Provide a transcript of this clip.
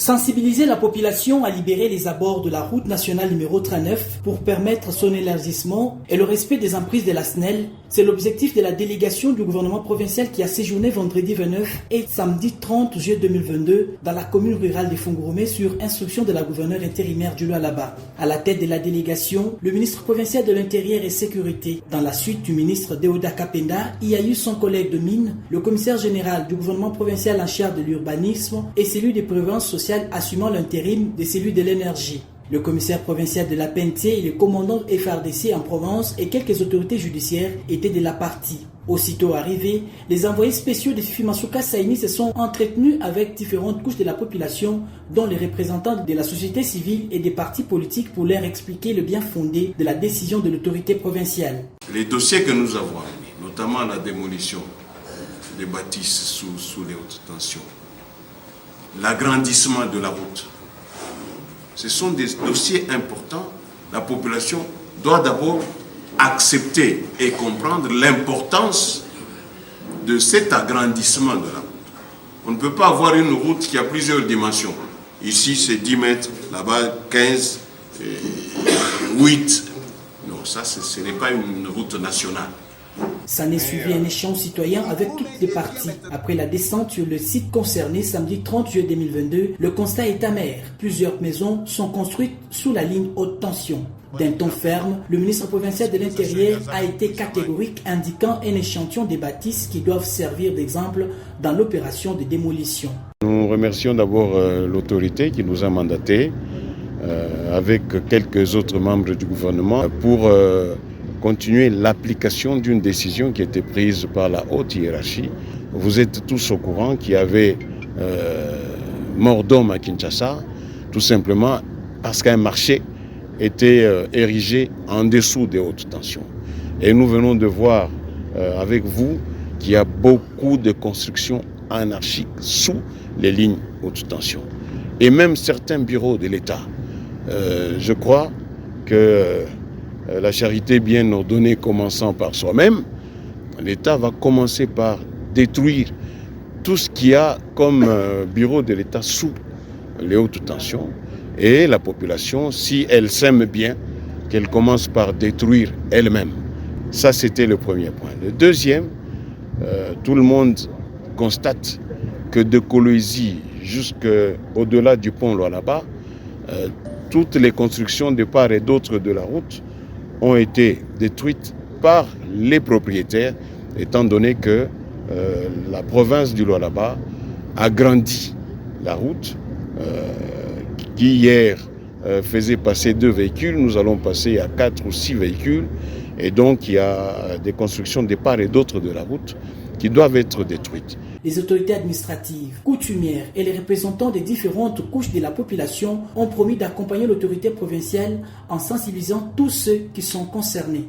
Sensibiliser la population à libérer les abords de la route nationale numéro 39 pour permettre son élargissement et le respect des emprises de la SNEL, c'est l'objectif de la délégation du gouvernement provincial qui a séjourné vendredi 29 et samedi 30 juillet 2022 dans la commune rurale de Fongoromé sur instruction de la gouverneure intérimaire du Lualaba. À la tête de la délégation, le ministre provincial de l'Intérieur et Sécurité. Dans la suite du ministre Deoda Kapenda, il y a eu son collègue de mine, le commissaire général du gouvernement provincial en charge de l'urbanisme et celui des prévoyances sociales assumant l'intérim de celui de l'énergie. Le commissaire provincial de la PNT et le commandant FRDC en Provence et quelques autorités judiciaires étaient de la partie. Aussitôt arrivés, les envoyés spéciaux de Fifi Masuka Saini se sont entretenus avec différentes couches de la population, dont les représentants de la société civile et des partis politiques pour leur expliquer le bien fondé de la décision de l'autorité provinciale. Les dossiers que nous avons, notamment la démolition des bâtisses sous les hautes tensions, l'agrandissement de la route. Ce sont des dossiers importants. La population doit d'abord accepter et comprendre l'importance de cet agrandissement de la route. On ne peut pas avoir une route qui a plusieurs dimensions. Ici, c'est 10 mètres, là-bas, 15, 8. Non, ça, ce n'est pas une route nationale. S'en est suivi un échange citoyen avec toutes les parties. Après la descente sur le site concerné samedi 30 juillet 2022, le constat est amer. Plusieurs maisons sont construites sous la ligne haute tension. D'un ton ferme, le ministre provincial de l'Intérieur a été catégorique, indiquant un échantillon des bâtisses qui doivent servir d'exemple dans l'opération de démolition. Nous remercions d'abord l'autorité qui nous a mandatés avec quelques autres membres du gouvernement pour continuer l'application d'une décision qui a été prise par la haute hiérarchie. Vous êtes tous au courant qu'il y avait mort d'homme à Kinshasa, tout simplement parce qu'un marché était érigé en dessous des hautes tensions. Et nous venons de voir avec vous qu'il y a beaucoup de constructions anarchiques sous les lignes haute tension. Et même certains bureaux de l'État. Je crois que la charité bien ordonnée commençant par soi-même, l'État va commencer par détruire tout ce qu'il y a comme bureau de l'État sous les hautes tensions. Et la population, si elle s'aime bien, qu'elle commence par détruire elle-même. Ça, c'était le premier point. Le deuxième, tout le monde constate que de Kolwezi jusqu'au-delà du pont Lualaba, toutes les constructions de part et d'autre de la route ont été détruites par les propriétaires, étant donné que la province du Lualaba a grandi la route qui hier faisait passer 2 véhicules, nous allons passer à 4 ou 6 véhicules, et donc il y a des constructions de part et d'autre de la route qui doivent être détruites. Les autorités administratives, coutumières et les représentants des différentes couches de la population ont promis d'accompagner l'autorité provinciale en sensibilisant tous ceux qui sont concernés.